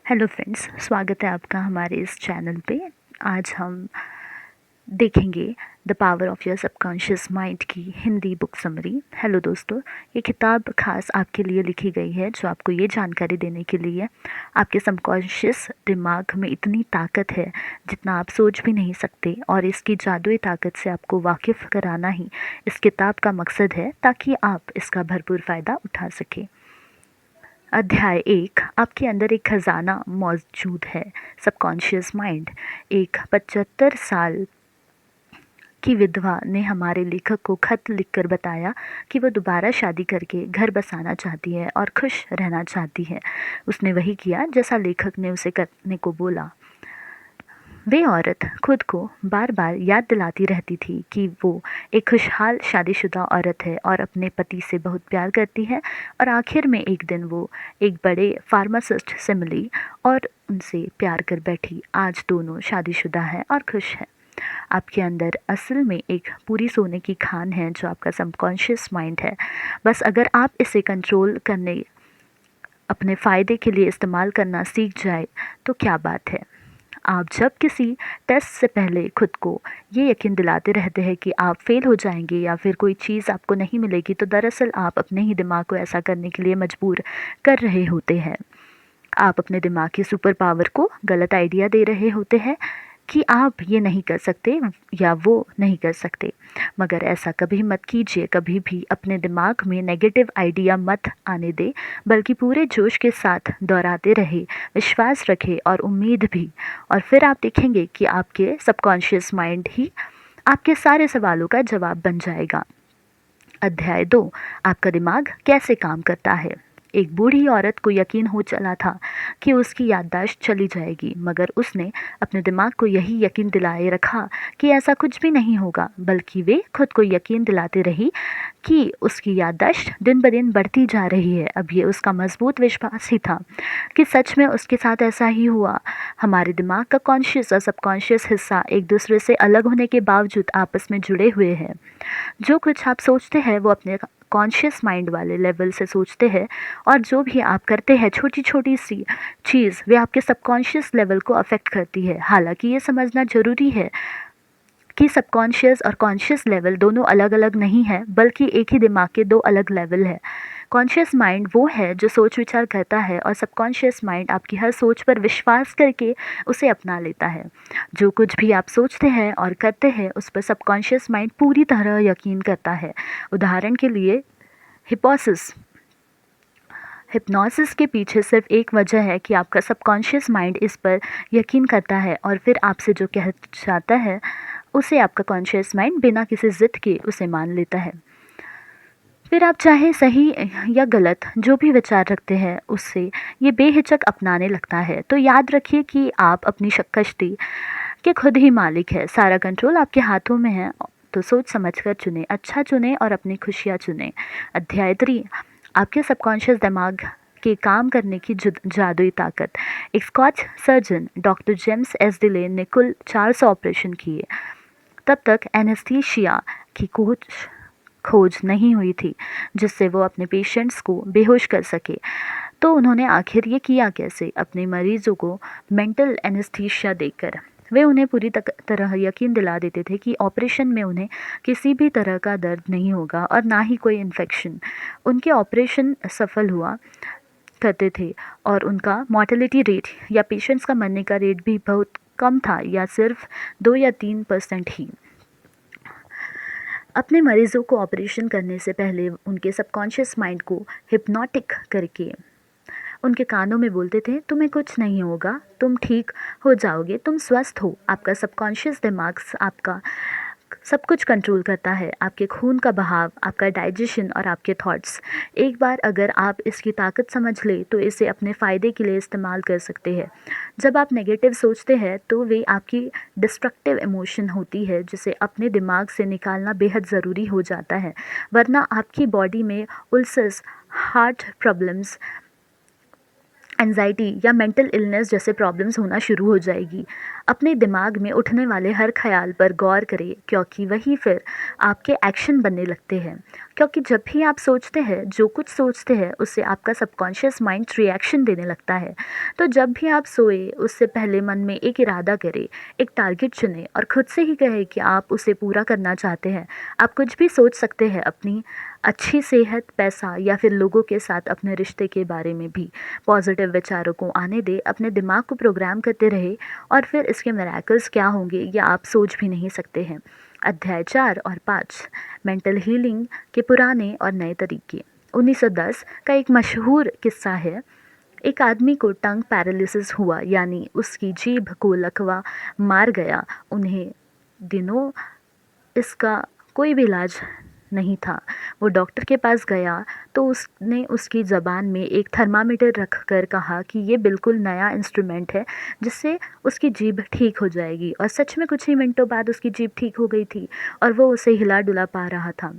Hello friends, स्वागत है आपका हमारे इस चैनल पे। आज हम देखेंगे the power of your subconscious mind की हिंदी बुक समरी। हेलो दोस्तों, ये किताब खास आपके लिए लिखी गई है जो आपको ये जानकारी देने के लिए आपके सबकॉन्शियस दिमाग में इतनी ताकत है जितना आप सोच भी नहीं सकते, और इसकी जादुई ताकत से आपको वाकिफ़ कराना ही इस किताब का मकसद है ताकि आप इसका भरपूर फ़ायदा उठा सकें। अध्याय 1, आपके अंदर एक खजाना मौजूद है। Subconscious mind. एक 75 साल की विधवा ने हमारे लेखक को खत लिखकर बताया कि वो दोबारा शादी करके घर बसाना चाहती है और खुश रहना चाहती है। उसने वही किया जैसा लेखक ने उसे करने को बोला। वे औरत खुद को बार बार याद दिलाती रहती थी कि वो एक खुशहाल शादीशुदा औरत है और अपने पति से बहुत प्यार करती है, और आखिर में एक दिन वो एक बड़े फार्मासिस्ट से मिली और उनसे प्यार कर बैठी। आज दोनों शादीशुदा हैं और खुश हैं। आपके अंदर असल में एक पूरी सोने की खान है जो आपका सबकॉन्शियस माइंड है। बस अगर आप इसे कंट्रोल करने, अपने फ़ायदे के लिए इस्तेमाल करना सीख जाए तो क्या बात है। आप जब किसी टेस्ट से पहले खुद को ये यकीन दिलाते रहते हैं कि आप फेल हो जाएंगे या फिर कोई चीज़ आपको नहीं मिलेगी, तो दरअसल आप अपने ही दिमाग को ऐसा करने के लिए मजबूर कर रहे होते हैं। आप अपने दिमाग की सुपर पावर को गलत आइडिया दे रहे होते हैं कि आप ये नहीं कर सकते या वो नहीं कर सकते। मगर ऐसा कभी मत कीजिए। कभी भी अपने दिमाग में नेगेटिव आइडिया मत आने दें, बल्कि पूरे जोश के साथ दोहराते रहे, विश्वास रखें और उम्मीद भी। और फिर आप देखेंगे कि आपके सबकॉन्शियस माइंड ही आपके सारे सवालों का जवाब बन जाएगा। अध्याय 2, आपका दिमाग कैसे काम करता है। एक बूढ़ी औरत को यकीन हो चला था कि उसकी याददाश्त चली जाएगी, मगर उसने अपने दिमाग को यही यकीन दिलाए रखा कि ऐसा कुछ भी नहीं होगा, बल्कि वे खुद को यकीन दिलाते रही कि उसकी याददाश्त दिन ब दिन बढ़ती जा रही है। अब ये उसका मजबूत विश्वास ही था कि सच में उसके साथ ऐसा ही हुआ। हमारे दिमाग का कॉन्शियस और सबकॉन्शियस हिस्सा एक दूसरे से अलग होने के बावजूद आपस में जुड़े हुए हैं। जो कुछ आप सोचते हैं वो अपने कॉन्शियस माइंड वाले लेवल से सोचते हैं, और जो भी आप करते हैं छोटी छोटी सी चीज़ वे आपके सबकॉन्शियस लेवल को अफेक्ट करती है। हालांकि ये समझना ज़रूरी है कि सबकॉन्शियस और कॉन्शियस लेवल दोनों अलग अलग नहीं है, बल्कि एक ही दिमाग के दो अलग लेवल है। कॉन्शियस माइंड वो है जो सोच विचार करता है, और सबकॉन्शियस माइंड आपकी हर सोच पर विश्वास करके उसे अपना लेता है। जो कुछ भी आप सोचते हैं और करते हैं उस पर सबकॉन्शियस माइंड पूरी तरह यकीन करता है। उदाहरण के लिए हिप्नोसिस हिप्नोसिस के पीछे सिर्फ एक वजह है कि आपका सबकॉन्शियस माइंड इस पर यकीन करता है, और फिर आपसे जो कह जाता है उसे आपका कॉन्शियस माइंड बिना किसी ज़िद के उसे मान लेता है। फिर आप चाहे सही या गलत जो भी विचार रखते हैं उससे ये बेहिचक अपनाने लगता है। तो याद रखिए कि आप अपनी कश्ती के खुद ही मालिक है। सारा कंट्रोल आपके हाथों में है। तो सोच समझ कर चुने, अच्छा चुने और अपनी खुशियाँ चुने। अध्याय 3, आपके सबकॉन्शियस दिमाग के काम करने की जादुई ताकत। एक Scotch surgeon doctor James Esdaile ने कुल 400 ऑपरेशन किए। तब तक एनेस्थीसिया की खोज नहीं हुई थी जिससे वो अपने पेशेंट्स को बेहोश कर सके। तो उन्होंने आखिर ये किया कैसे? अपने मरीजों को मेंटल एनेस्थीसिया देकर वे उन्हें पूरी तरह यकीन दिला देते थे कि ऑपरेशन में उन्हें किसी भी तरह का दर्द नहीं होगा और ना ही कोई इन्फेक्शन। उनके ऑपरेशन सफल हुआ करते थे, और उनका मॉर्टेलिटी रेट या पेशेंट्स का मरने का रेट भी बहुत कम था, या सिर्फ 2 या 3% ही। अपने मरीज़ों को ऑपरेशन करने से पहले उनके सबकॉन्शियस माइंड को हिप्नोटिक करके उनके कानों में बोलते थे, तुम्हें कुछ नहीं होगा, तुम ठीक हो जाओगे, तुम स्वस्थ हो। आपका सबकॉन्शियस दिमाग आपका सब कुछ कंट्रोल करता है, आपके खून का बहाव, आपका डाइजेशन और आपके थॉट्स। एक बार अगर आप इसकी ताकत समझ ले तो इसे अपने फ़ायदे के लिए इस्तेमाल कर सकते हैं। जब आप नेगेटिव सोचते हैं तो वे आपकी डिस्ट्रक्टिव इमोशन होती है जिसे अपने दिमाग से निकालना बेहद ज़रूरी हो जाता है, वरना आपकी बॉडी में उल्सर्स, हार्ट प्रॉब्लम्स एंजाइटी या मेंटल इलनेस जैसे प्रॉब्लम्स होना शुरू हो जाएगी। अपने दिमाग में उठने वाले हर ख्याल पर गौर करें, क्योंकि वही फिर आपके एक्शन बनने लगते हैं। क्योंकि जब भी आप सोचते हैं, जो कुछ सोचते हैं उससे आपका सबकॉन्शियस माइंड रिएक्शन देने लगता है। तो जब भी आप सोए उससे पहले मन में एक इरादा करें, एक टारगेट चुनें और खुद से ही कहें कि आप उसे पूरा करना चाहते हैं। आप कुछ भी सोच सकते हैं, अपनी अच्छी सेहत, पैसा या फिर लोगों के साथ अपने रिश्ते के बारे में भी। पॉजिटिव विचारों को आने दें, अपने दिमाग को प्रोग्राम करते रहे और फिर इसके मिरेकल्स क्या होंगे ये आप सोच भी नहीं सकते हैं। अध्याय 4 और 5, मेंटल हीलिंग के पुराने और नए तरीके। 1910 का एक मशहूर किस्सा है। एक आदमी को टंग पैरालिसिस हुआ, यानी उसकी जीभ को लकवा मार गया। उन्हें दिनों इसका कोई भी इलाज नहीं था। वो डॉक्टर के पास गया तो उसने उसकी ज़बान में एक थर्मामीटर रख कर कहा कि ये बिल्कुल नया इंस्ट्रूमेंट है जिससे उसकी जीभ ठीक हो जाएगी। और सच में कुछ ही मिनटों बाद उसकी जीभ ठीक हो गई थी और वो उसे हिला डुला पा रहा था।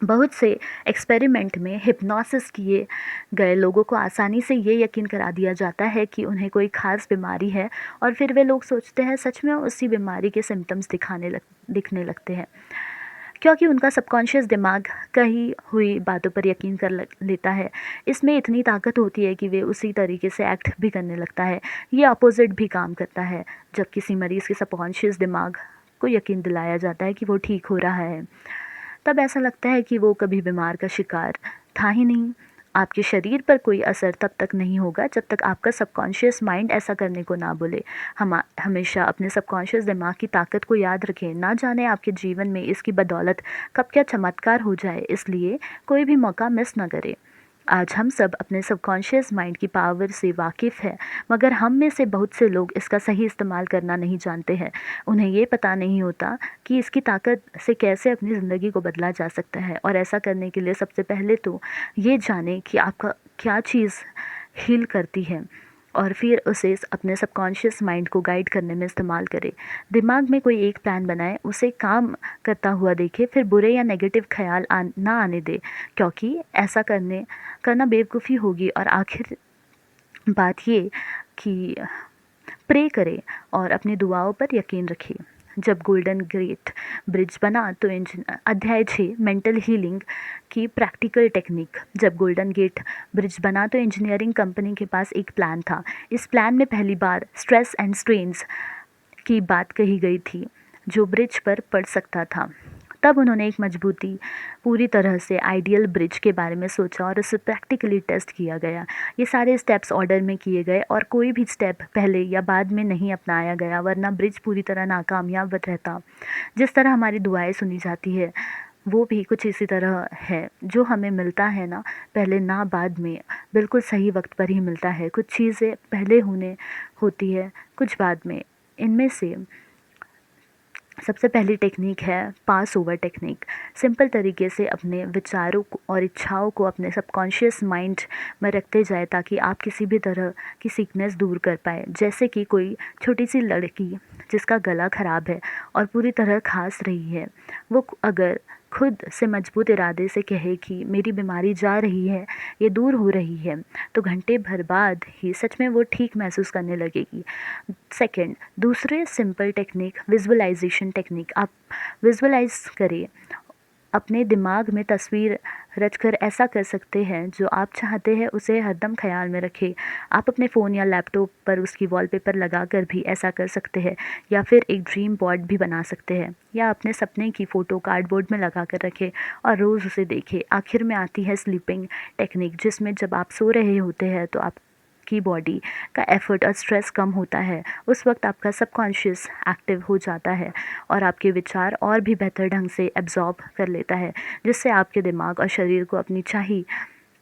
बहुत से एक्सपेरिमेंट में हिप्नोसिस किए गए लोगों को आसानी से ये यकीन करा दिया जाता है कि उन्हें कोई ख़ास बीमारी है और फिर वे लोग सोचते हैं सच में उसी बीमारी के सिम्टम्स दिखने लगते हैं, क्योंकि उनका सबकॉन्शियस दिमाग कही हुई बातों पर यकीन लेता है। इसमें इतनी ताकत होती है कि वे उसी तरीके से एक्ट भी करने लगता है। ये अपोजिट भी काम करता है। जब किसी मरीज़ के सबकॉन्शियस दिमाग को यकीन दिलाया जाता है कि वो ठीक हो रहा है, तब ऐसा लगता है कि वो कभी बीमार का शिकार था ही नहीं। आपके शरीर पर कोई असर तब तक नहीं होगा जब तक आपका सबकॉन्शियस माइंड ऐसा करने को ना बोले। हम हमेशा अपने सबकॉन्शियस दिमाग की ताकत को याद रखें। ना जाने आपके जीवन में इसकी बदौलत कब क्या चमत्कार हो जाए, इसलिए कोई भी मौका मिस ना करें। आज हम सब अपने सबकॉन्शियस माइंड की पावर से वाकिफ़ हैं, मगर हम में से बहुत से लोग इसका सही इस्तेमाल करना नहीं जानते हैं। उन्हें ये पता नहीं होता कि इसकी ताकत से कैसे अपनी ज़िंदगी को बदला जा सकता है। और ऐसा करने के लिए सबसे पहले तो ये जानें कि आपका क्या चीज़ हील करती है और फिर उसे अपने सबकॉन्शियस माइंड को गाइड करने में इस्तेमाल करें। दिमाग में कोई एक प्लान बनाएं, उसे काम करता हुआ देखें, फिर बुरे या नेगेटिव ख्याल ना आने दें, क्योंकि ऐसा करना बेवकूफ़ी होगी। और आखिर बात ये कि प्रे करें और अपनी दुआओं पर यकीन रखें। जब गोल्डन गेट ब्रिज बना तो अध्याय 6, मेंटल हीलिंग की प्रैक्टिकल टेक्निक। जब गोल्डन गेट ब्रिज बना तो इंजीनियरिंग कंपनी के पास एक प्लान था। इस प्लान में पहली बार स्ट्रेस एंड स्ट्रेन्स की बात कही गई थी जो ब्रिज पर पड़ सकता था। तब उन्होंने एक मजबूती पूरी तरह से आइडियल ब्रिज के बारे में सोचा और उसे प्रैक्टिकली टेस्ट किया गया। ये सारे स्टेप्स ऑर्डर में किए गए और कोई भी स्टेप पहले या बाद में नहीं अपनाया गया, वरना ब्रिज पूरी तरह नाकामयाब रहता। जिस तरह हमारी दुआएं सुनी जाती है वो भी कुछ इसी तरह है। जो हमें मिलता है ना पहले ना बाद में, बिल्कुल सही वक्त पर ही मिलता है। कुछ चीज़ें पहले होती है, कुछ बाद में। इनमें से सबसे पहली टेक्निक है पास ओवर टेक्निक। सिंपल तरीके से अपने विचारों और इच्छाओं को अपने सबकॉन्शियस माइंड में रखते जाए ताकि आप किसी भी तरह की सिकनेस दूर कर पाए। जैसे कि कोई छोटी सी लड़की जिसका गला ख़राब है और पूरी तरह खांस रही है, वो अगर खुद से मजबूत इरादे से कहे कि मेरी बीमारी जा रही है, ये दूर हो रही है, तो घंटे भर बाद ही सच में वो ठीक महसूस करने लगेगी। सेकंड, दूसरे सिंपल टेक्निक विजुअलाइजेशन टेक्निक। आप विजुअलाइज करें, अपने दिमाग में तस्वीर रचकर ऐसा कर सकते हैं जो आप चाहते हैं उसे हरदम ख्याल में रखें। आप अपने फ़ोन या लैपटॉप पर उसकी वॉलपेपर लगा कर भी ऐसा कर सकते हैं, या फिर एक ड्रीम बोर्ड भी बना सकते हैं, या अपने सपने की फ़ोटो कार्डबोर्ड में लगा कर रखें और रोज़ उसे देखें। आखिर में आती है स्लीपिंग टेक्निक, जिसमें जब आप सो रहे होते हैं तो आप की बॉडी का एफर्ट और स्ट्रेस कम होता है। उस वक्त आपका सबकॉन्शियस एक्टिव हो जाता है और आपके विचार और भी बेहतर ढंग से एब्जॉर्ब कर लेता है, जिससे आपके दिमाग और शरीर को अपनी चाही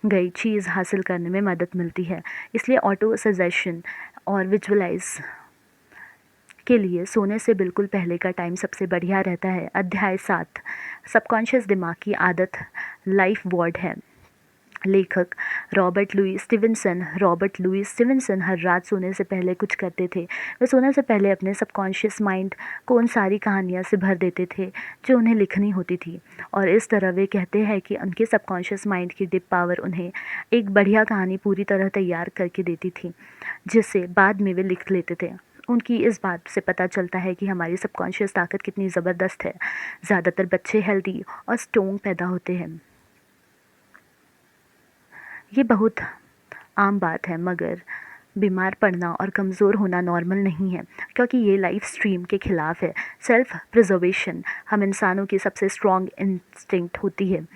गई चीज़ हासिल करने में मदद मिलती है। इसलिए ऑटो सजेशन और विजुअलाइज के लिए सोने से बिल्कुल पहले का टाइम सबसे बढ़िया रहता है। अध्याय 7, सबकॉन्शियस दिमाग की आदत लाइफ बोर्ड है। लेखक रॉबर्ट लुई स्टीवेंसन हर रात सोने से पहले कुछ करते थे। वे सोने से पहले अपने सबकॉन्शियस माइंड को उन सारी कहानियाँ से भर देते थे जो उन्हें लिखनी होती थी, और इस तरह वे कहते हैं कि उनके सबकॉन्शियस माइंड की डीप पावर उन्हें एक बढ़िया कहानी पूरी तरह तैयार करके देती थी, जिसे बाद में वे लिख लेते थे। उनकी इस बात से पता चलता है कि हमारी सबकॉन्शियस ताकत कितनी ज़बरदस्त है। ज़्यादातर बच्चे हेल्दी और स्ट्रोंग पैदा होते हैं। ये बहुत आम बात है, मगर बीमार पड़ना और कमज़ोर होना नॉर्मल नहीं है, क्योंकि ये लाइफ स्ट्रीम के ख़िलाफ़ है। सेल्फ प्रिजर्वेशन हम इंसानों की सबसे स्ट्रॉन्ग इंस्टिंक्ट होती है।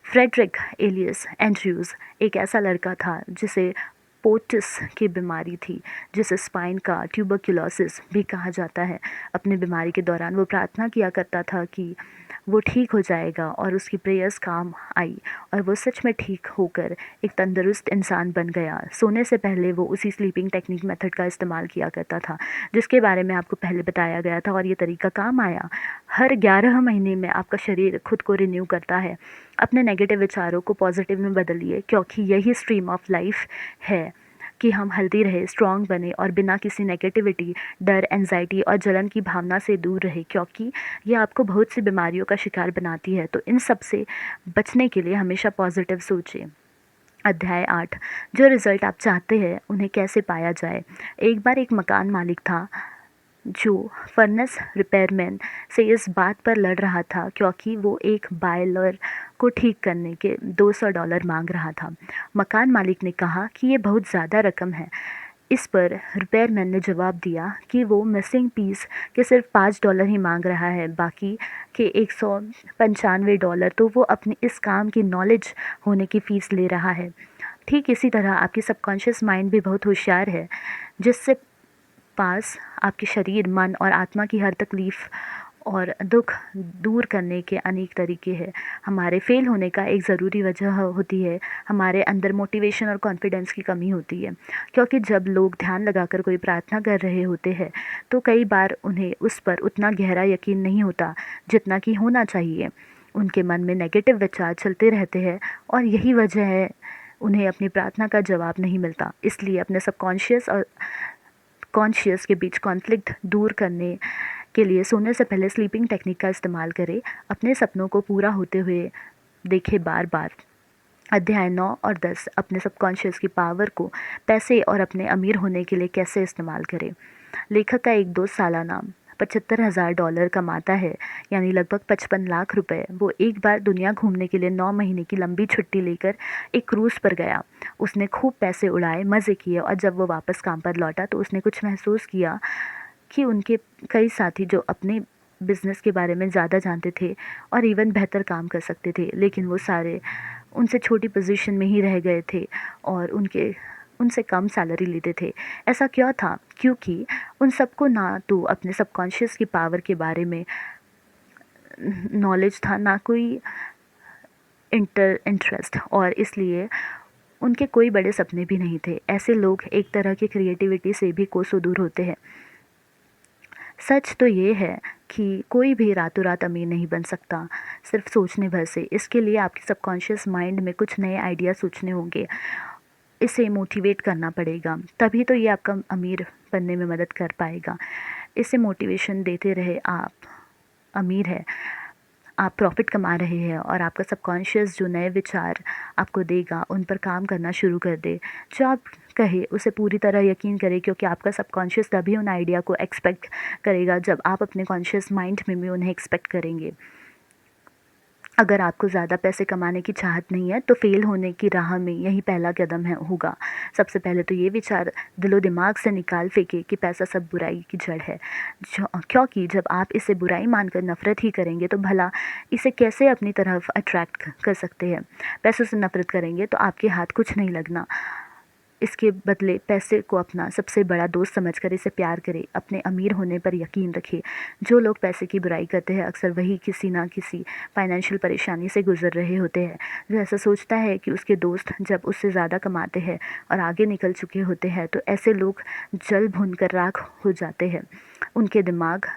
फ्रेडरिक एलियस एंड्रयूज़ एक ऐसा लड़का था जिसे पोर्टिस की बीमारी थी, जिसे स्पाइन का ट्यूबरक्लोसिस भी कहा जाता है। अपनी बीमारी के दौरान वो प्रार्थना किया करता था कि वो ठीक हो जाएगा, और उसकी प्रेयर्स काम आई और वो सच में ठीक होकर एक तंदुरुस्त इंसान बन गया। सोने से पहले वो उसी स्लीपिंग टेक्निक मेथड का इस्तेमाल किया करता था जिसके बारे में आपको पहले बताया गया था, और ये तरीका काम आया। हर 11 महीने में आपका शरीर खुद को रिन्यू करता है। अपने नेगेटिव विचारों को पॉजिटिव में बदलिए, क्योंकि यही स्ट्रीम ऑफ लाइफ है कि हम हेल्दी रहे, स्ट्रॉन्ग बने और बिना किसी नेगेटिविटी, डर, एंजाइटी और जलन की भावना से दूर रहे, क्योंकि ये आपको बहुत सी बीमारियों का शिकार बनाती है। तो इन सब से बचने के लिए हमेशा पॉजिटिव सोचें। अध्याय 8, जो रिज़ल्ट आप चाहते हैं उन्हें कैसे पाया जाए। एक बार एक मकान मालिक था जो फर्नेस रिपेयरमैन से इस बात पर लड़ रहा था क्योंकि वो एक बॉयलर को ठीक करने के $200 मांग रहा था। मकान मालिक ने कहा कि ये बहुत ज़्यादा रकम है। इस पर रिपेयरमैन ने जवाब दिया कि वो मिसिंग पीस के सिर्फ $5 ही मांग रहा है, बाकी के $195 तो वो अपनी इस काम की नॉलेज होने की फ़ीस ले रहा है। ठीक इसी तरह आपकी सबकॉन्शियस माइंड भी बहुत होशियार है, जिससे पास आपके शरीर, मन और आत्मा की हर तकलीफ़ और दुख दूर करने के अनेक तरीके हैं। हमारे फेल होने का एक ज़रूरी वजह होती है हमारे अंदर मोटिवेशन और कॉन्फिडेंस की कमी होती है, क्योंकि जब लोग ध्यान लगाकर कोई प्रार्थना कर रहे होते हैं तो कई बार उन्हें उस पर उतना गहरा यकीन नहीं होता जितना कि होना चाहिए। उनके मन में नेगेटिव विचार चलते रहते हैं और यही वजह है उन्हें अपनी प्रार्थना का जवाब नहीं मिलता। इसलिए अपने सबकॉन्शियस और कॉन्शियस के बीच कॉन्फ्लिक्ट दूर करने के लिए सोने से पहले स्लीपिंग टेक्निक का इस्तेमाल करें। अपने सपनों को पूरा होते हुए देखें बार बार। अध्याय 9 और 10, अपने सबकॉन्शियस की पावर को पैसे और अपने अमीर होने के लिए कैसे इस्तेमाल करें। लेखक का एक दोस्त सालाना $75,000 कमाता है, यानी लगभग 55 लाख रुपए। वो एक बार दुनिया घूमने के लिए 9 महीने की लंबी छुट्टी लेकर एक क्रूज़ पर गया। उसने खूब पैसे उड़ाए, मज़े किए, और जब वो वापस काम पर लौटा तो उसने कुछ महसूस किया कि उनके कई साथी जो अपने बिज़नेस के बारे में ज़्यादा जानते थे और इवन बेहतर काम कर सकते थे, लेकिन वो सारे उनसे छोटी पोजीशन में ही रह गए थे और उनसे कम सैलरी लेते थे। ऐसा क्यों था? क्योंकि उन सबको ना तो अपने सबकॉन्शियस की पावर के बारे में नॉलेज था, ना कोई इंटरेस्ट, और इसलिए उनके कोई बड़े सपने भी नहीं थे। ऐसे लोग एक तरह की क्रिएटिविटी से भी कोसों दूर होते हैं। सच तो ये है कि कोई भी रातों रात अमीर नहीं बन सकता, सिर्फ सोचने भर से। इसके लिए आपके सबकॉन्शियस माइंड में कुछ नए आइडिया सोचने होंगे, इसे मोटिवेट करना पड़ेगा, तभी तो ये आपका अमीर बनने में मदद कर पाएगा। इसे मोटिवेशन देते रहे आप अमीर है, आप प्रॉफिट कमा रहे हैं, और आपका सबकॉन्शियस जो नए विचार आपको देगा उन पर काम करना शुरू कर दे। जो आप कहे उसे पूरी तरह यकीन करें, क्योंकि आपका सबकॉन्शियस तभी उन आइडिया को एक्सपेक्ट करेगा जब आप अपने कॉन्शियस माइंड में भी उन्हें एक्सपेक्ट करेंगे। अगर आपको ज़्यादा पैसे कमाने की चाहत नहीं है तो फेल होने की राह में यही पहला कदम होगा। सबसे पहले तो ये विचार दिलो दिमाग से निकाल फेंके कि पैसा सब बुराई की जड़ है, क्योंकि जब आप इसे बुराई मानकर नफ़रत ही करेंगे तो भला इसे कैसे अपनी तरफ अट्रैक्ट कर सकते हैं। पैसों से नफ़रत करेंगे तो आपके हाथ कुछ नहीं लगना। इसके बदले पैसे को अपना सबसे बड़ा दोस्त समझकर इसे प्यार करें। अपने अमीर होने पर यकीन रखें। जो लोग पैसे की बुराई करते हैं अक्सर वही किसी ना किसी फाइनेंशियल परेशानी से गुजर रहे होते हैं। जो ऐसा सोचता है कि उसके दोस्त जब उससे ज़्यादा कमाते हैं और आगे निकल चुके होते हैं तो ऐसे लोग जल भुन कर राख हो जाते हैं। उनके दिमाग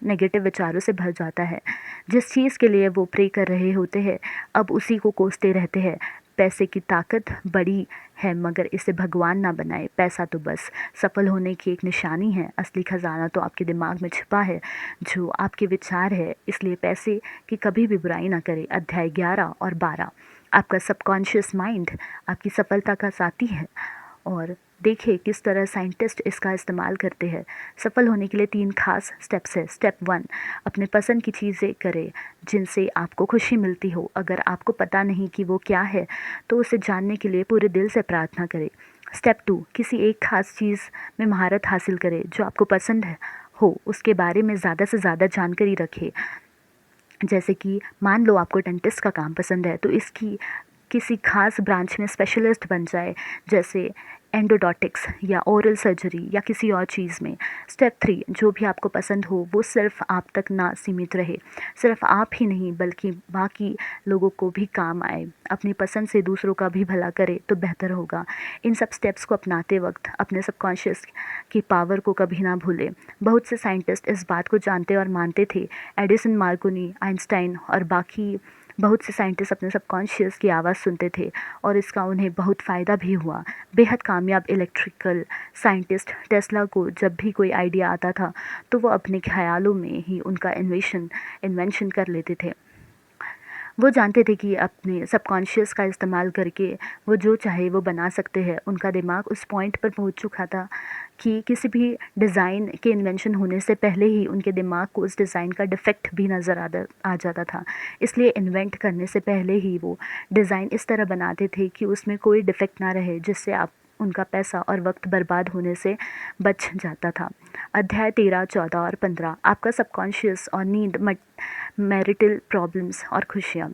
नेगेटिव विचारों से भर जाता है। जिस चीज़ के लिए वो प्रे कर रहे होते हैं अब उसी को कोसते रहते हैं। पैसे की ताकत बड़ी है, मगर इसे भगवान ना बनाए। पैसा तो बस सफल होने की एक निशानी है, असली खजाना तो आपके दिमाग में छिपा है, जो आपके विचार है। इसलिए पैसे की कभी भी बुराई ना करें। अध्याय 11 और 12। आपका सबकॉन्शियस माइंड आपकी सफलता का साथी है, और देखिए किस तरह साइंटिस्ट इसका इस्तेमाल करते हैं। सफल होने के लिए 3 खास स्टेप्स है। स्टेप 1, अपने पसंद की चीज़ें करें जिनसे आपको खुशी मिलती हो। अगर आपको पता नहीं कि वो क्या है, तो उसे जानने के लिए पूरे दिल से प्रार्थना करें। स्टेप 2, किसी एक खास चीज़ में महारत हासिल करें जो आपको पसंद है हो। उसके बारे में ज़्यादा से ज़्यादा जानकारी रखें। जैसे कि मान लो आपको डेंटिस्ट का काम पसंद है, तो इसकी किसी खास ब्रांच में स्पेशलिस्ट बन जाए, जैसे एंडोडोटिक्स या ओरल सर्जरी या किसी और चीज़ में। स्टेप 3, जो भी आपको पसंद हो वो सिर्फ आप तक ना सीमित रहे। सिर्फ आप ही नहीं बल्कि बाकी लोगों को भी काम आए। अपनी पसंद से दूसरों का भी भला करे तो बेहतर होगा। इन सब स्टेप्स को अपनाते वक्त अपने सबकॉन्शियस की पावर को कभी ना भूलें। बहुत से साइंटिस्ट इस बात को जानते और मानते थे। एडिसन, मार्कोनी, आइंस्टाइन और बाकी बहुत से साइंटिस्ट अपने सबकॉन्शियस की आवाज़ सुनते थे, और इसका उन्हें बहुत फ़ायदा भी हुआ। बेहद कामयाब इलेक्ट्रिकल साइंटिस्ट टेस्ला को जब भी कोई आइडिया आता था, तो वो अपने ख्यालों में ही उनका इन्वेंशन कर लेते थे। वो जानते थे कि अपने सबकॉन्शियस का इस्तेमाल करके वो जो चाहे वो बना सकते हैं। उनका दिमाग उस पॉइंट पर पहुंच चुका था कि किसी भी डिज़ाइन के इन्वेंशन होने से पहले ही उनके दिमाग को उस डिज़ाइन का डिफ़ेक्ट भी नज़र आ जाता था। इसलिए इन्वेंट करने से पहले ही वो डिज़ाइन इस तरह बनाते थे कि उसमें कोई डिफ़ेक्ट ना रहे, जिससे आप उनका पैसा और वक्त बर्बाद होने से बच जाता था। अध्याय 13, 14 और 15। आपका सबकॉन्शियस और नींद, मैरिटल प्रॉब्लम्स और खुशियाँ।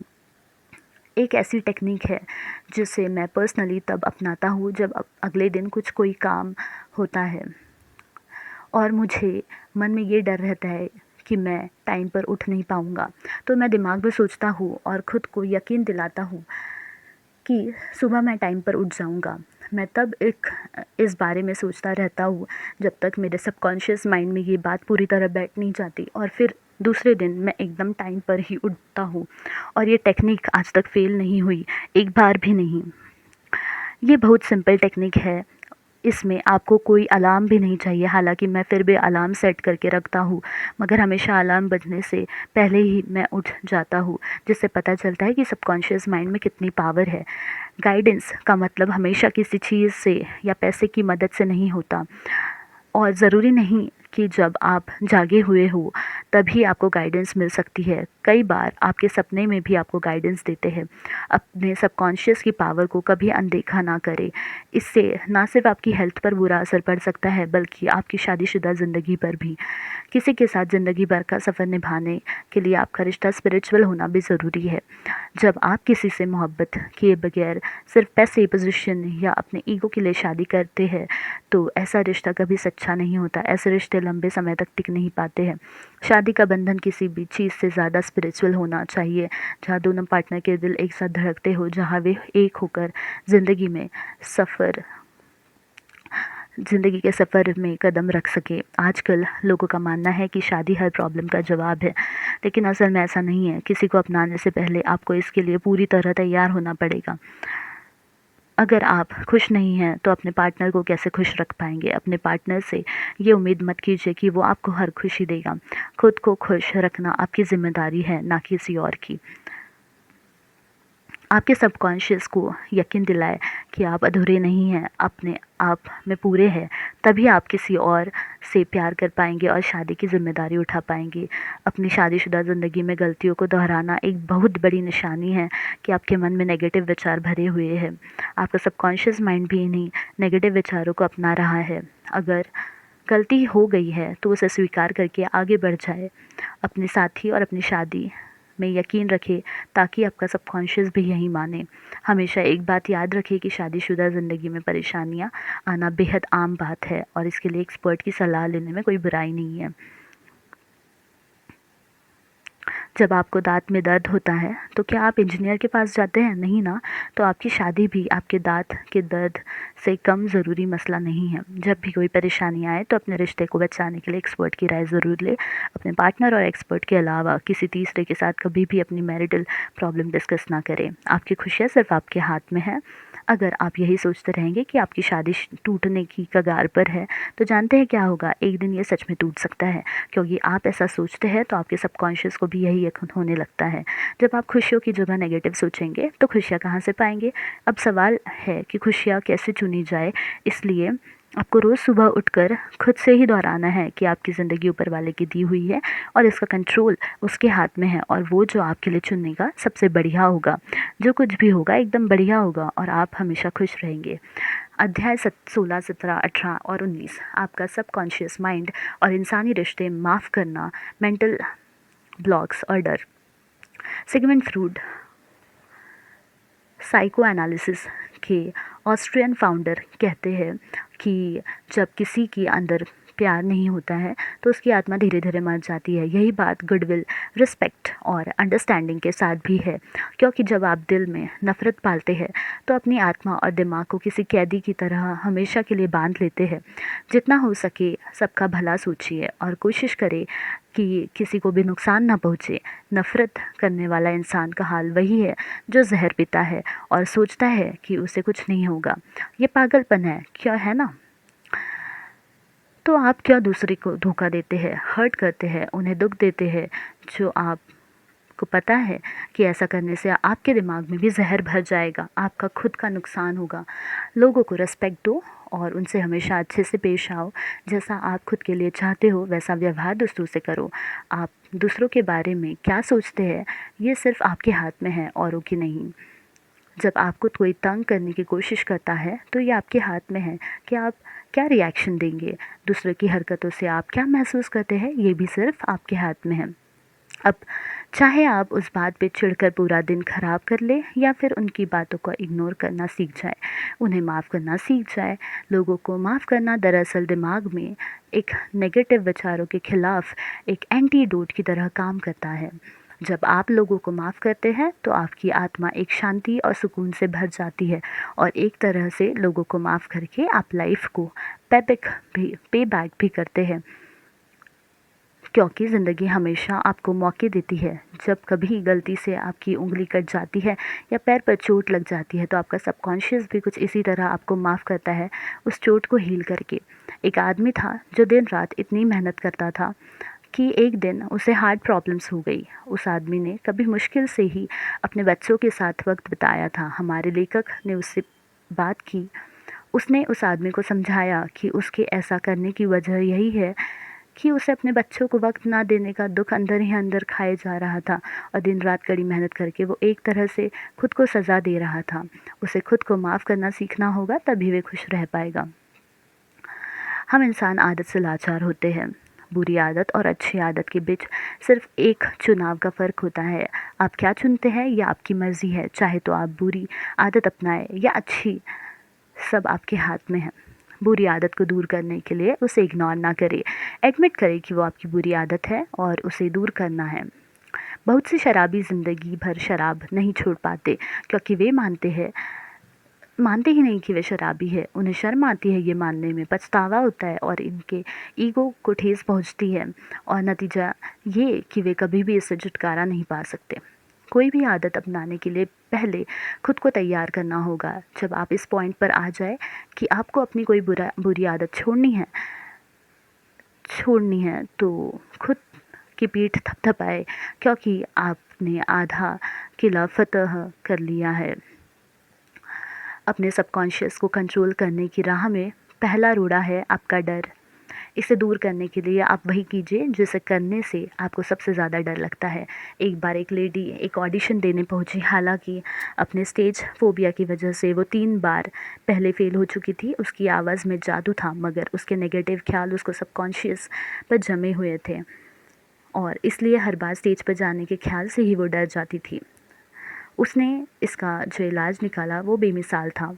एक ऐसी टेक्निक है जिसे मैं पर्सनली तब अपनाता हूँ जब अगले दिन कोई काम होता है और मुझे मन में ये डर रहता है कि मैं टाइम पर उठ नहीं पाऊँगा। तो मैं दिमाग में सोचता हूँ और ख़ुद को यकीन दिलाता हूँ कि सुबह मैं टाइम पर उठ जाऊँगा। मैं तब इस बारे में सोचता रहता हूँ जब तक मेरे सबकॉन्शियस माइंड में ये बात पूरी तरह बैठ नहीं जाती, और फिर दूसरे दिन मैं एकदम टाइम पर ही उठता हूँ। और ये टेक्निक आज तक फ़ेल नहीं हुई, एक बार भी नहीं। ये बहुत सिंपल टेक्निक है, इसमें आपको कोई अलार्म भी नहीं चाहिए। हालांकि मैं फिर भी अलार्म सेट करके रखता हूँ, मगर हमेशा अलार्म बजने से पहले ही मैं उठ जाता हूँ, जिससे पता चलता है कि सबकॉन्शियस माइंड में कितनी पावर है। गाइडेंस का मतलब हमेशा किसी चीज़ से या पैसे की मदद से नहीं होता, और ज़रूरी नहीं कि जब आप जागे हुए हो तभी आपको गाइडेंस मिल सकती है। कई बार आपके सपने में भी आपको गाइडेंस देते हैं। अपने सबकॉन्शियस की पावर को कभी अनदेखा ना करें। इससे ना सिर्फ आपकी हेल्थ पर बुरा असर पड़ सकता है, बल्कि आपकी शादीशुदा ज़िंदगी पर भी। किसी के साथ ज़िंदगी भर का सफ़र निभाने के लिए आपका रिश्ता स्पिरिचुअल होना भी ज़रूरी है। जब आप किसी से मोहब्बत किए बगैर सिर्फ पैसे, पोजीशन या अपने ईगो के लिए शादी करते हैं, तो ऐसा रिश्ता कभी सच्चा नहीं होता। ऐसे रिश्ते लंबे समय तक टिक नहीं पाते हैं। शादी का बंधन किसी भी चीज़ से ज़्यादा स्पिरिचुअल होना चाहिए, जहाँ दोनों पार्टनर के दिल एक साथ धड़कते हो, जहाँ वे एक होकर ज़िंदगी के सफ़र में कदम रख सके। आजकल लोगों का मानना है कि शादी हर प्रॉब्लम का जवाब है, लेकिन असल में ऐसा नहीं है। किसी को अपनाने से पहले आपको इसके लिए पूरी तरह तैयार होना पड़ेगा। अगर आप खुश नहीं हैं तो अपने पार्टनर को कैसे खुश रख पाएंगे? अपने पार्टनर से ये उम्मीद मत कीजिए कि वो आपको हर खुशी देगा। खुद को खुश रखना आपकी ज़िम्मेदारी है, ना कि किसी और की। आपके सबकॉन्शियस को यकीन दिलाए कि आप अधूरे नहीं हैं, अपने आप में पूरे हैं। तभी आप किसी और से प्यार कर पाएंगे और शादी की ज़िम्मेदारी उठा पाएंगे। अपनी शादीशुदा ज़िंदगी में गलतियों को दोहराना एक बहुत बड़ी निशानी है कि आपके मन में नेगेटिव विचार भरे हुए हैं। आपका सबकॉन्शियस माइंड भी इन्हीं नेगेटिव विचारों को अपना रहा है। अगर गलती हो गई है तो उसे स्वीकार करके आगे बढ़ जाए। अपने साथी और अपनी शादी में यकीन रखें, ताकि आपका सबकॉन्शियस भी यही माने। हमेशा एक बात याद रखें कि शादीशुदा ज़िंदगी में परेशानियां आना बेहद आम बात है, और इसके लिए एक्सपर्ट की सलाह लेने में कोई बुराई नहीं है। जब आपको दाँत में दर्द होता है तो क्या आप इंजीनियर के पास जाते हैं? नहीं ना। तो आपकी शादी भी आपके दाँत के दर्द से कम ज़रूरी मसला नहीं है। जब भी कोई परेशानी आए तो अपने रिश्ते को बचाने के लिए एक्सपर्ट की राय ज़रूर लें। अपने पार्टनर और एक्सपर्ट के अलावा किसी तीसरे के साथ कभी भी अपनी मैरिटल प्रॉब्लम डिस्कस ना करें। आपकी खुशियाँ सिर्फ़ आपके हाथ में है। अगर आप यही सोचते रहेंगे कि आपकी शादी टूटने की कगार पर है, तो जानते हैं क्या होगा? एक दिन ये सच में टूट सकता है, क्योंकि आप ऐसा सोचते हैं तो आपके सबकॉन्शियस को भी यही यकीन होने लगता है। जब आप खुशियों की जगह नेगेटिव सोचेंगे तो खुशियाँ कहाँ से पाएंगे? अब सवाल है कि खुशियाँ कैसे चुनी जाए। इसलिए आपको रोज़ सुबह उठकर खुद से ही दोहराना है कि आपकी ज़िंदगी ऊपर वाले की दी हुई है और इसका कंट्रोल उसके हाथ में है, और वो जो आपके लिए चुनेगा सबसे बढ़िया होगा। जो कुछ भी होगा एकदम बढ़िया होगा और आप हमेशा खुश रहेंगे। अध्याय 16, 17, 18 और 19 आपका सबकॉन्शियस माइंड और इंसानी रिश्ते माफ़ करना, मेंटल ब्लॉक्स और डर। सिगमंड फ्रूड साइको एनालिसिस के ऑस्ट्रियन फाउंडर कहते हैं कि जब किसी के अंदर प्यार नहीं होता है तो उसकी आत्मा धीरे धीरे मर जाती है। यही बात गुडविल, रिस्पेक्ट और अंडरस्टैंडिंग के साथ भी है, क्योंकि जब आप दिल में नफ़रत पालते हैं तो अपनी आत्मा और दिमाग को किसी कैदी की तरह हमेशा के लिए बांध लेते हैं। जितना हो सके सबका भला सोचिए और कोशिश करें कि किसी को भी नुकसान ना पहुँचे। नफ़रत करने वाला इंसान का हाल वही है जो जहर पीता है और सोचता है कि उसे कुछ नहीं होगा। ये पागलपन है, क्या है ना? तो आप क्या दूसरे को धोखा देते हैं, हर्ट करते हैं, उन्हें दुख देते हैं, जो आपको पता है कि ऐसा करने से आपके दिमाग में भी जहर भर जाएगा, आपका खुद का नुकसान होगा। लोगों को रिस्पेक्ट दो और उनसे हमेशा अच्छे से पेश आओ। जैसा आप खुद के लिए चाहते हो वैसा व्यवहार दूसरों से करो। आप दूसरों के बारे में क्या सोचते हैं ये सिर्फ आपके हाथ में है, औरों की नहीं। जब आपको कोई तंग करने की कोशिश करता है तो ये आपके हाथ में है कि आप क्या रिएक्शन देंगे। दूसरे की हरकतों से आप क्या महसूस करते हैं ये भी सिर्फ आपके हाथ में है। अब चाहे आप उस बात पे चिढ़कर पूरा दिन ख़राब कर ले या फिर उनकी बातों को इग्नोर करना सीख जाए, उन्हें माफ़ करना सीख जाए। लोगों को माफ़ करना दरअसल दिमाग में एक नेगेटिव विचारों के खिलाफ एक एंटीडोट की तरह काम करता है। जब आप लोगों को माफ़ करते हैं तो आपकी आत्मा एक शांति और सुकून से भर जाती है, और एक तरह से लोगों को माफ़ करके आप लाइफ को पे बैक भी करते हैं, क्योंकि ज़िंदगी हमेशा आपको मौके देती है। जब कभी गलती से आपकी उंगली कट जाती है या पैर पर चोट लग जाती है तो आपका सबकॉन्शियस भी कुछ इसी तरह आपको माफ़ करता है, उस चोट को हील करके। एक आदमी था जो दिन रात इतनी मेहनत करता था कि एक दिन उसे हार्ट प्रॉब्लम्स हो गई। उस आदमी ने कभी मुश्किल से ही अपने बच्चों के साथ वक्त बिताया था। हमारे लेखक ने उससे बात की। उसने उस आदमी को समझाया कि उसके ऐसा करने की वजह यही है कि उसे अपने बच्चों को वक्त ना देने का दुख अंदर ही अंदर खाए जा रहा था, और दिन रात कड़ी मेहनत करके वो एक तरह से खुद को सज़ा दे रहा था। उसे खुद को माफ़ करना सीखना होगा, तभी वे खुश रह पाएगा। हम इंसान आदत से लाचार होते हैं। बुरी आदत और अच्छी आदत के बीच सिर्फ एक चुनाव का फ़र्क होता है। आप क्या चुनते हैं यह आपकी मर्ज़ी है। चाहे तो आप बुरी आदत अपनाएं या अच्छी, सब आपके हाथ में है। बुरी आदत को दूर करने के लिए उसे इग्नोर ना करें। एडमिट करें कि वो आपकी बुरी आदत है और उसे दूर करना है। बहुत से शराबी ज़िंदगी भर शराब नहीं छोड़ पाते, क्योंकि वे मानते ही नहीं कि वे शराबी है। उन्हें शर्म आती है ये मानने में, पछतावा होता है और इनके ईगो को ठेस पहुंचती है, और नतीजा ये कि वे कभी भी इससे छुटकारा नहीं पा सकते। कोई भी आदत अपनाने के लिए पहले खुद को तैयार करना होगा। जब आप इस पॉइंट पर आ जाए कि आपको अपनी कोई बुरी आदत छोड़नी है तो खुद की पीठ थपथपाए, क्योंकि आपने आधा किला फतह कर लिया है। अपने सबकॉन्शियस को कंट्रोल करने की राह में पहला रोड़ा है आपका डर। इसे दूर करने के लिए आप वही कीजिए जिसे करने से आपको सबसे ज़्यादा डर लगता है। एक बार एक लेडी एक ऑडिशन देने पहुंची। हालांकि अपने स्टेज फोबिया की वजह से वो 3 बार पहले फ़ेल हो चुकी थी। उसकी आवाज़ में जादू था, मगर उसके नेगेटिव ख्याल उसको सबकॉन्शियस पर जमे हुए थे, और इसलिए हर बार स्टेज पर जाने के ख्याल से ही वो डर जाती थी। उसने इसका जो इलाज निकाला वो बेमिसाल था।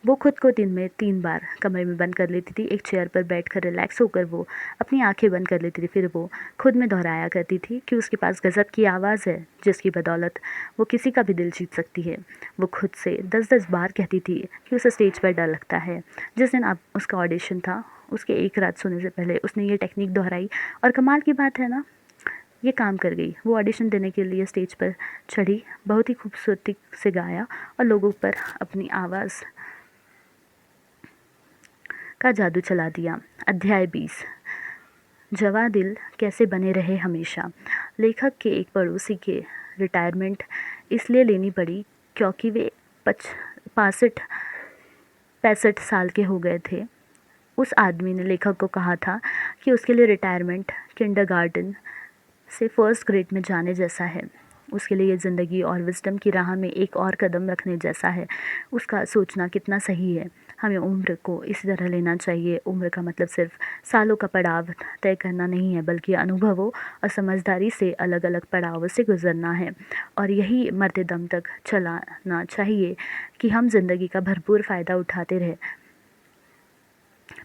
वो खुद को दिन में 3 बार कमरे में बंद कर लेती थी। एक चेयर पर बैठकर रिलैक्स होकर वो अपनी आंखें बंद कर लेती थी। फिर वो खुद में दोहराया करती थी कि उसके पास गज़ब की आवाज़ है जिसकी बदौलत वो किसी का भी दिल जीत सकती है। वो खुद से 10-10 बार कहती थी कि उसे स्टेज पर डर लगता है। जिस दिन आप उसका ऑडिशन था, उसके एक रात सोने से पहले उसने ये टेक्निक दोहराई और कमाल की बात है ना, ये काम कर गई। वो ऑडिशन देने के लिए स्टेज पर चढ़ी, बहुत ही खूबसूरती से गाया और लोगों पर अपनी आवाज़ का जादू चला दिया। अध्याय 20, जवा दिल कैसे बने रहे हमेशा। लेखक के एक पड़ोसी के रिटायरमेंट इसलिए लेनी पड़ी क्योंकि वे 65 साल के हो गए थे। उस आदमी ने लेखक को कहा था कि उसके लिए रिटायरमेंट किंडरगार्टन से फर्स्ट ग्रेड में जाने जैसा है। उसके लिए ये ज़िंदगी और विजडम की राह में एक और कदम रखने जैसा है। उसका सोचना कितना सही है। हमें उम्र को इसी तरह लेना चाहिए। उम्र का मतलब सिर्फ सालों का पड़ाव तय करना नहीं है, बल्कि अनुभवों और समझदारी से अलग अलग पड़ावों से गुजरना है। और यही मरते दम तक चलाना चाहिए कि हम ज़िंदगी का भरपूर फ़ायदा उठाते रहें।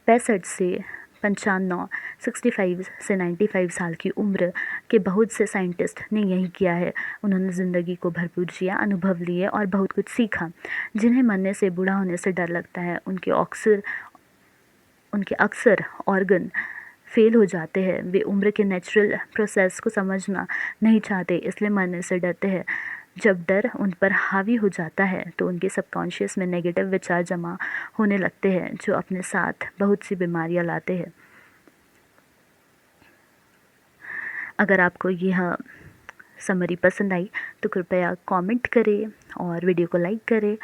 65 से 95, 65 से 95 साल की उम्र के बहुत से साइंटिस्ट ने यही किया है। उन्होंने ज़िंदगी को भरपूर जिया, अनुभव लिए और बहुत कुछ सीखा। जिन्हें मरने से, बूढ़ा होने से डर लगता है, उनके अक्सर ऑर्गन फेल हो जाते हैं। वे उम्र के नेचुरल प्रोसेस को समझना नहीं चाहते, इसलिए मरने से डरते हैं। जब डर उन पर हावी हो जाता है तो उनके सबकॉन्शियस में नेगेटिव विचार जमा होने लगते हैं, जो अपने साथ बहुत सी बीमारियां लाते हैं। अगर आपको यह समरी पसंद आई तो कृपया कमेंट करें और वीडियो को लाइक करें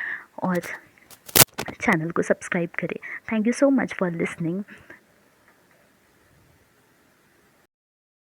और चैनल को सब्सक्राइब करें। Thank you so much for listening.